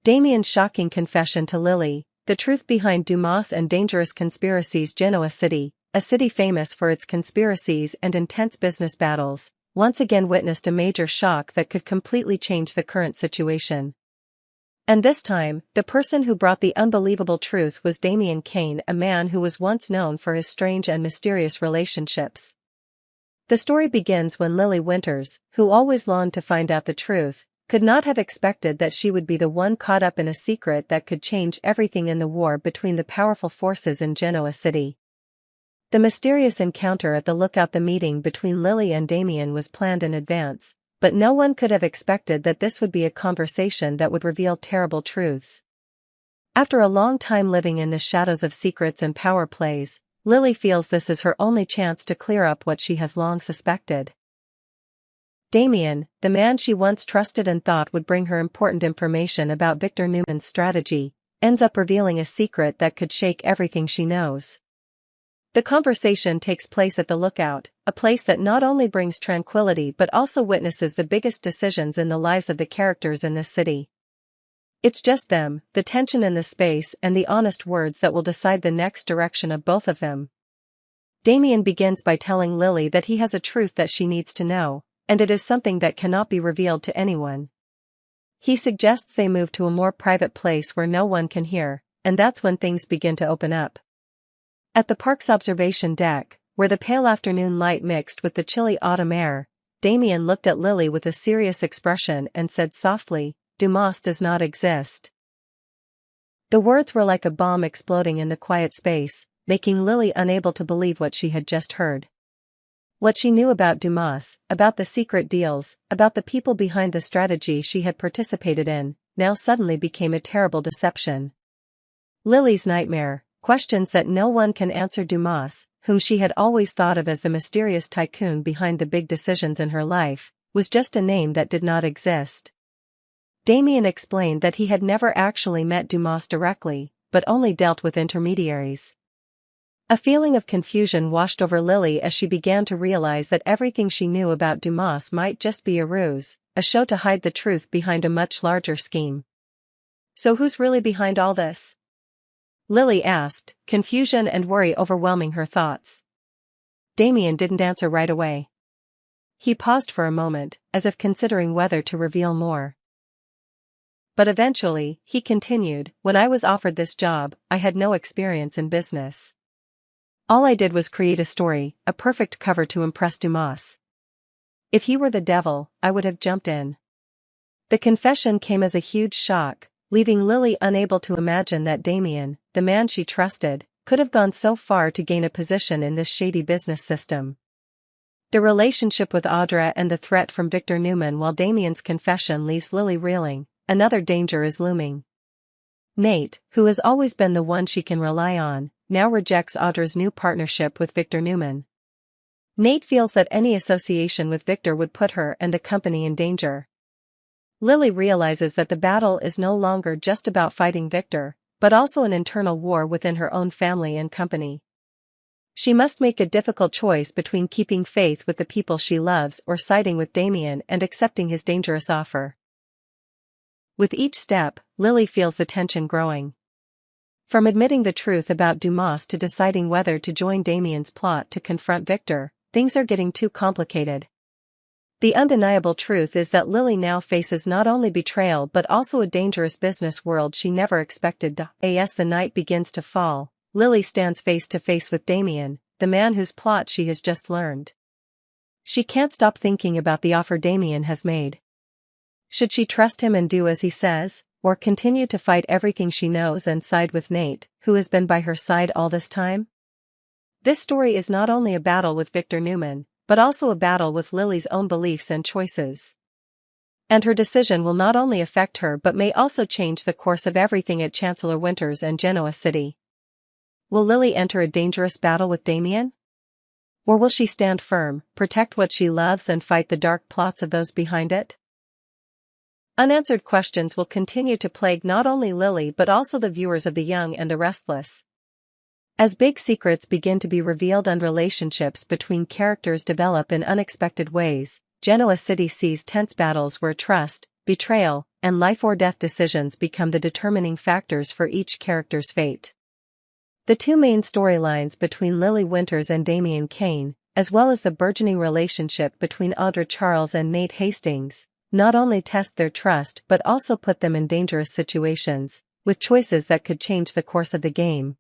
Damian's shocking confession to Lily, the truth behind Dumas and dangerous conspiracies. Genoa City, a city famous for its conspiracies and intense business battles, once again witnessed a major shock that could completely change the current situation. And this time, the person who brought the unbelievable truth was Damian Kane, a man who was once known for his strange and mysterious relationships. The story begins when Lily Winters, who always longed to find out the truth, could not have expected that she would be the one caught up in a secret that could change everything in the war between the powerful forces in Genoa City. The mysterious encounter at the lookout. The meeting between Lily and Damian was planned in advance, but no one could have expected that this would be a conversation that would reveal terrible truths. After a long time living in the shadows of secrets and power plays, Lily feels this is her only chance to clear up what she has long suspected. Damian, the man she once trusted and thought would bring her important information about Victor Newman's strategy, ends up revealing a secret that could shake everything she knows. The conversation takes place at the lookout, a place that not only brings tranquility but also witnesses the biggest decisions in the lives of the characters in this city. It's just them, the tension in the space and the honest words that will decide the next direction of both of them. Damian begins by telling Lily that he has a truth that she needs to know, and it is something that cannot be revealed to anyone. He suggests they move to a more private place where no one can hear, and that's when things begin to open up. At the park's observation deck, where the pale afternoon light mixed with the chilly autumn air, Damian looked at Lily with a serious expression and said softly, "Dumas does not exist." The words were like a bomb exploding in the quiet space, making Lily unable to believe what she had just heard. What she knew about Dumas, about the secret deals, about the people behind the strategy she had participated in, now suddenly became a terrible deception. Lily's nightmare, questions that no one can answer. Dumas, whom she had always thought of as the mysterious tycoon behind the big decisions in her life, was just a name that did not exist. Damian explained that he had never actually met Dumas directly, but only dealt with intermediaries. A feeling of confusion washed over Lily as she began to realize that everything she knew about Dumas might just be a ruse, a show to hide the truth behind a much larger scheme. So who's really behind all this? Lily asked, confusion and worry overwhelming her thoughts. Damian didn't answer right away. He paused for a moment, as if considering whether to reveal more. But eventually, he continued, "When I was offered this job, I had no experience in business. All I did was create a story, a perfect cover to impress Dumas. If he were the devil, I would have jumped in." The confession came as a huge shock, leaving Lily unable to imagine that Damian, the man she trusted, could have gone so far to gain a position in this shady business system. The relationship with Audra and the threat from Victor Newman. While Damian's confession leaves Lily reeling, another danger is looming. Nate, who has always been the one she can rely on, now rejects Audra's new partnership with Victor Newman. Nate feels that any association with Victor would put her and the company in danger. Lily realizes that the battle is no longer just about fighting Victor, but also an internal war within her own family and company. She must make a difficult choice between keeping faith with the people she loves or siding with Damian and accepting his dangerous offer. With each step, Lily feels the tension growing. From admitting the truth about Dumas to deciding whether to join Damian's plot to confront Victor, things are getting too complicated. The undeniable truth is that Lily now faces not only betrayal but also a dangerous business world she never expected to. As the night begins to fall, Lily stands face to face with Damian, the man whose plot she has just learned. She can't stop thinking about the offer Damian has made. Should she trust him and do as he says, or continue to fight everything she knows and side with Nate, who has been by her side all this time? This story is not only a battle with Victor Newman, but also a battle with Lily's own beliefs and choices. And her decision will not only affect her but may also change the course of everything at Chancellor Winters and Genoa City. Will Lily enter a dangerous battle with Damian? Or will she stand firm, protect what she loves and fight the dark plots of those behind it? Unanswered questions will continue to plague not only Lily but also the viewers of The Young and the Restless. As big secrets begin to be revealed and relationships between characters develop in unexpected ways, Genoa City sees tense battles where trust, betrayal, and life-or-death decisions become the determining factors for each character's fate. The two main storylines between Lily Winters and Damian Kane, as well as the burgeoning relationship between Audra Charles and Nate Hastings, not only test their trust but also put them in dangerous situations, with choices that could change the course of the game.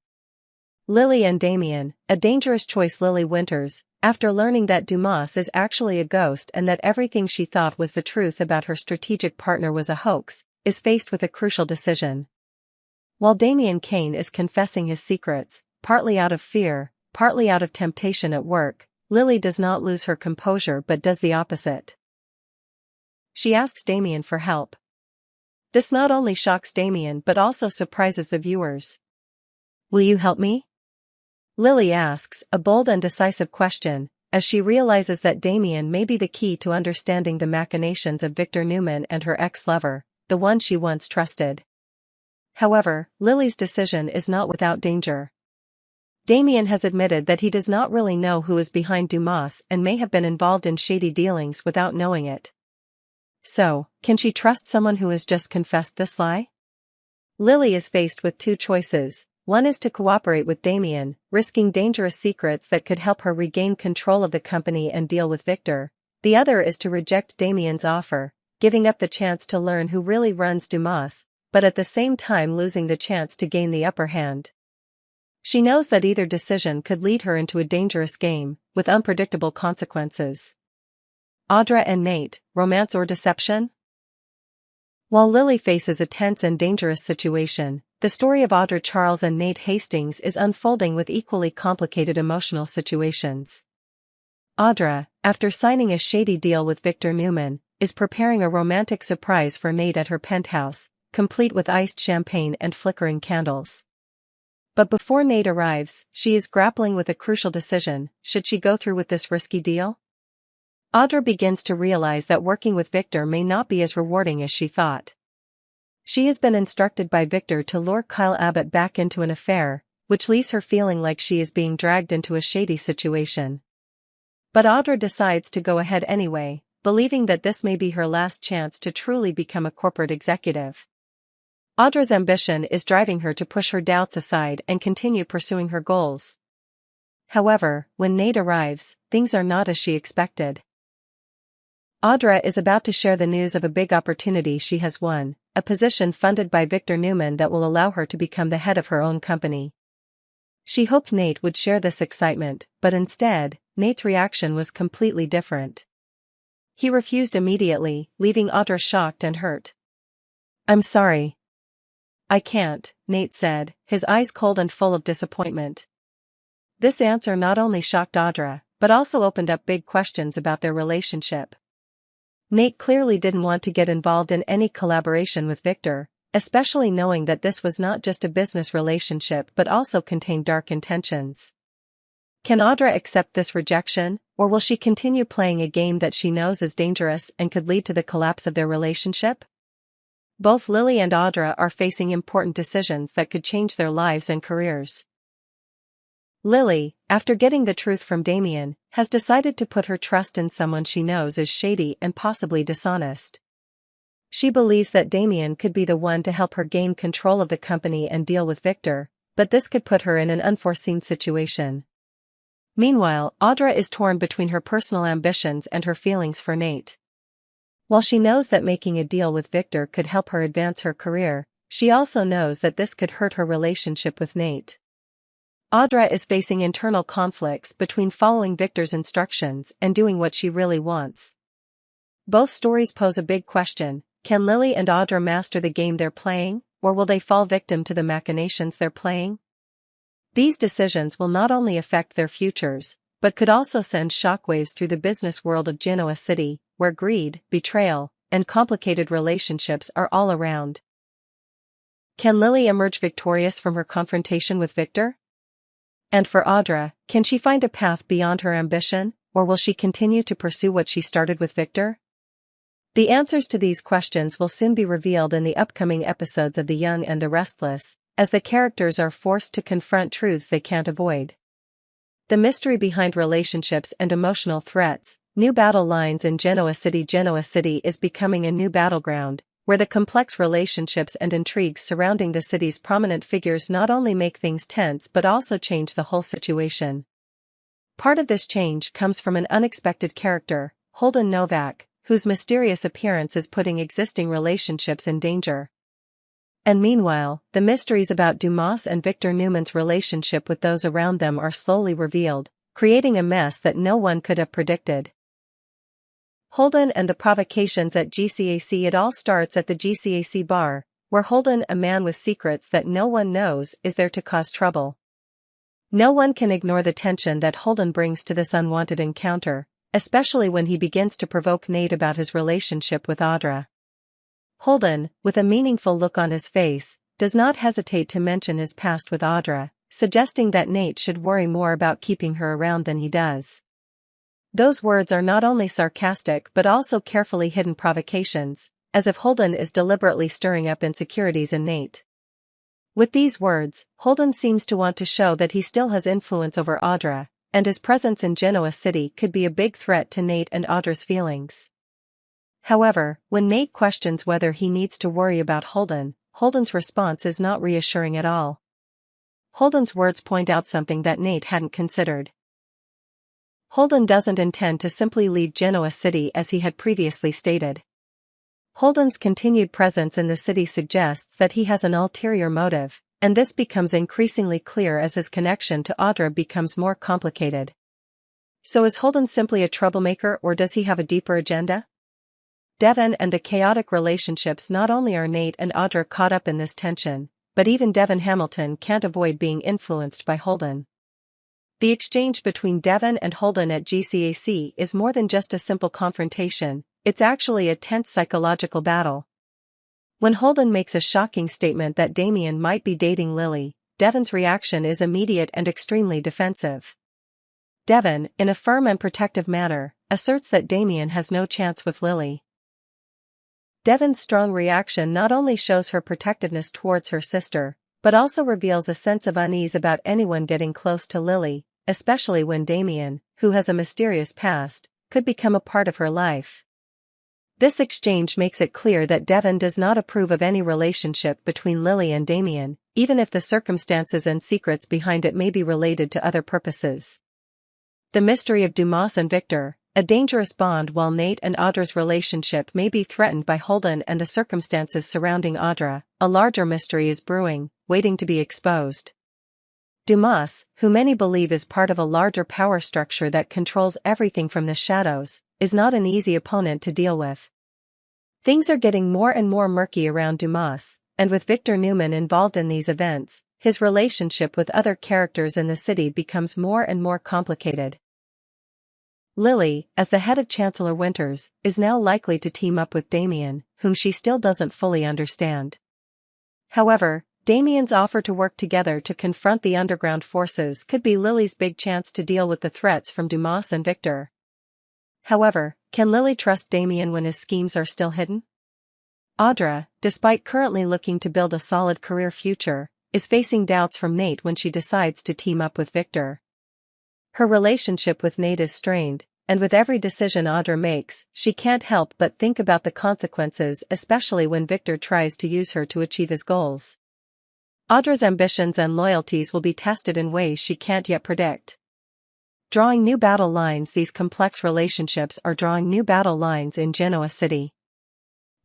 Lily and Damian, a dangerous choice. Lily Winters, after learning that Dumas is actually a ghost and that everything she thought was the truth about her strategic partner was a hoax, is faced with a crucial decision. While Damian Kane is confessing his secrets, partly out of fear, partly out of temptation at work, Lily does not lose her composure but does the opposite. She asks Damian for help. This not only shocks Damian but also surprises the viewers. "Will you help me?" Lily asks, a bold and decisive question, as she realizes that Damian may be the key to understanding the machinations of Victor Newman and her ex-lover, the one she once trusted. However, Lily's decision is not without danger. Damian has admitted that he does not really know who is behind Dumas and may have been involved in shady dealings without knowing it. So, can she trust someone who has just confessed this lie? Lily is faced with two choices. One is to cooperate with Damian, risking dangerous secrets that could help her regain control of the company and deal with Victor. The other is to reject Damian's offer, giving up the chance to learn who really runs Dumas, but at the same time losing the chance to gain the upper hand. She knows that either decision could lead her into a dangerous game, with unpredictable consequences. Audra and Nate, romance or deception? While Lily faces a tense and dangerous situation, the story of Audra Charles and Nate Hastings is unfolding with equally complicated emotional situations. Audra, after signing a shady deal with Victor Newman, is preparing a romantic surprise for Nate at her penthouse, complete with iced champagne and flickering candles. But before Nate arrives, she is grappling with a crucial decision: should she go through with this risky deal? Audra begins to realize that working with Victor may not be as rewarding as she thought. She has been instructed by Victor to lure Kyle Abbott back into an affair, which leaves her feeling like she is being dragged into a shady situation. But Audra decides to go ahead anyway, believing that this may be her last chance to truly become a corporate executive. Audra's ambition is driving her to push her doubts aside and continue pursuing her goals. However, when Nate arrives, things are not as she expected. Audra is about to share the news of a big opportunity she has won, a position funded by Victor Newman that will allow her to become the head of her own company. She hoped Nate would share this excitement, but instead, Nate's reaction was completely different. He refused immediately, leaving Audra shocked and hurt. "I'm sorry. I can't," Nate said, his eyes cold and full of disappointment. This answer not only shocked Audra, but also opened up big questions about their relationship. Nate clearly didn't want to get involved in any collaboration with Victor, especially knowing that this was not just a business relationship but also contained dark intentions. Can Audra accept this rejection, or will she continue playing a game that she knows is dangerous and could lead to the collapse of their relationship? Both Lily and Audra are facing important decisions that could change their lives and careers. Lily, after getting the truth from Damian, has decided to put her trust in someone she knows is shady and possibly dishonest. She believes that Damian could be the one to help her gain control of the company and deal with Victor, but this could put her in an unforeseen situation. Meanwhile, Audra is torn between her personal ambitions and her feelings for Nate. While she knows that making a deal with Victor could help her advance her career, she also knows that this could hurt her relationship with Nate. Audra is facing internal conflicts between following Victor's instructions and doing what she really wants. Both stories pose a big question: can Lily and Audra master the game they're playing, or will they fall victim to the machinations they're playing? These decisions will not only affect their futures, but could also send shockwaves through the business world of Genoa City, where greed, betrayal, and complicated relationships are all around. Can Lily emerge victorious from her confrontation with Victor? And for Audra, can she find a path beyond her ambition, or will she continue to pursue what she started with Victor? The answers to these questions will soon be revealed in the upcoming episodes of The Young and the Restless, as the characters are forced to confront truths they can't avoid. The mystery behind relationships and emotional threats, New battle lines in Genoa City. Genoa City is becoming a new battleground, where the complex relationships and intrigues surrounding the city's prominent figures not only make things tense but also change the whole situation. Part of this change comes from an unexpected character, Holden Novak, whose mysterious appearance is putting existing relationships in danger. And meanwhile, the mysteries about Dumas and Victor Newman's relationship with those around them are slowly revealed, creating a mess that no one could have predicted. Holden and the provocations at GCAC. It all starts at the GCAC bar, where Holden, a man with secrets that no one knows, is there to cause trouble. No one can ignore the tension that Holden brings to this unwanted encounter, especially when he begins to provoke Nate about his relationship with Audra. Holden, with a meaningful look on his face, does not hesitate to mention his past with Audra, suggesting that Nate should worry more about keeping her around than he does. Those words are not only sarcastic but also carefully hidden provocations, as if Holden is deliberately stirring up insecurities in Nate. With these words, Holden seems to want to show that he still has influence over Audra, and his presence in Genoa City could be a big threat to Nate and Audra's feelings. However, when Nate questions whether he needs to worry about Holden, Holden's response is not reassuring at all. Holden's words point out something that Nate hadn't considered. Holden doesn't intend to simply leave Genoa City as he had previously stated. Holden's continued presence in the city suggests that he has an ulterior motive, and this becomes increasingly clear as his connection to Audra becomes more complicated. So is Holden simply a troublemaker, or does he have a deeper agenda? Devon and the chaotic relationships. Not only are Nate and Audra caught up in this tension, but even Devon Hamilton can't avoid being influenced by Holden. The exchange between Devon and Holden at GCAC is more than just a simple confrontation, it's actually a tense psychological battle. When Holden makes a shocking statement that Damian might be dating Lily, Devon's reaction is immediate and extremely defensive. Devon, in a firm and protective manner, asserts that Damian has no chance with Lily. Devon's strong reaction not only shows her protectiveness towards her sister, but also reveals a sense of unease about anyone getting close to Lily, especially when Damian, who has a mysterious past, could become a part of her life. This exchange makes it clear that Devon does not approve of any relationship between Lily and Damian, even if the circumstances and secrets behind it may be related to other purposes. The mystery of Dumas and Victor, a dangerous bond. While Nate and Audra's relationship may be threatened by Holden and the circumstances surrounding Audra, a larger mystery is brewing, waiting to be exposed. Dumas, who many believe is part of a larger power structure that controls everything from the shadows, is not an easy opponent to deal with. Things are getting more and more murky around Dumas, and with Victor Newman involved in these events, his relationship with other characters in the city becomes more and more complicated. Lily, as the head of Chancellor Winters, is now likely to team up with Damian, whom she still doesn't fully understand. However, Damian's offer to work together to confront the underground forces could be Lily's big chance to deal with the threats from Dumas and Victor. However, can Lily trust Damian when his schemes are still hidden? Audra, despite currently looking to build a solid career future, is facing doubts from Nate when she decides to team up with Victor. Her relationship with Nate is strained, and with every decision Audra makes, she can't help but think about the consequences, especially when Victor tries to use her to achieve his goals. Audra's ambitions and loyalties will be tested in ways she can't yet predict. Drawing new battle lines. These complex relationships are drawing new battle lines in Genoa City.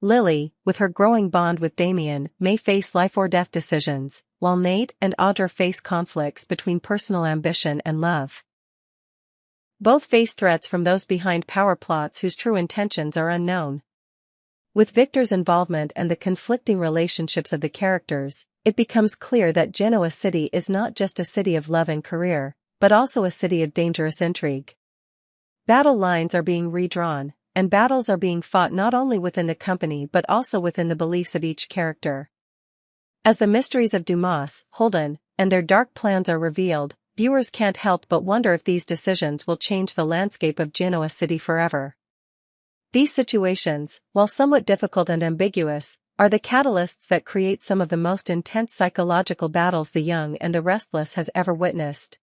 Lily, with her growing bond with Damian, may face life-or-death decisions, while Nate and Audra face conflicts between personal ambition and love. Both face threats from those behind power plots whose true intentions are unknown. With Victor's involvement and the conflicting relationships of the characters, it becomes clear that Genoa City is not just a city of love and career, but also a city of dangerous intrigue. Battle lines are being redrawn, and battles are being fought not only within the company but also within the beliefs of each character. As the mysteries of Dumas, Holden, and their dark plans are revealed, viewers can't help but wonder if these decisions will change the landscape of Genoa City forever. These situations, while somewhat difficult and ambiguous, are the catalysts that create some of the most intense psychological battles the young and the restless has ever witnessed.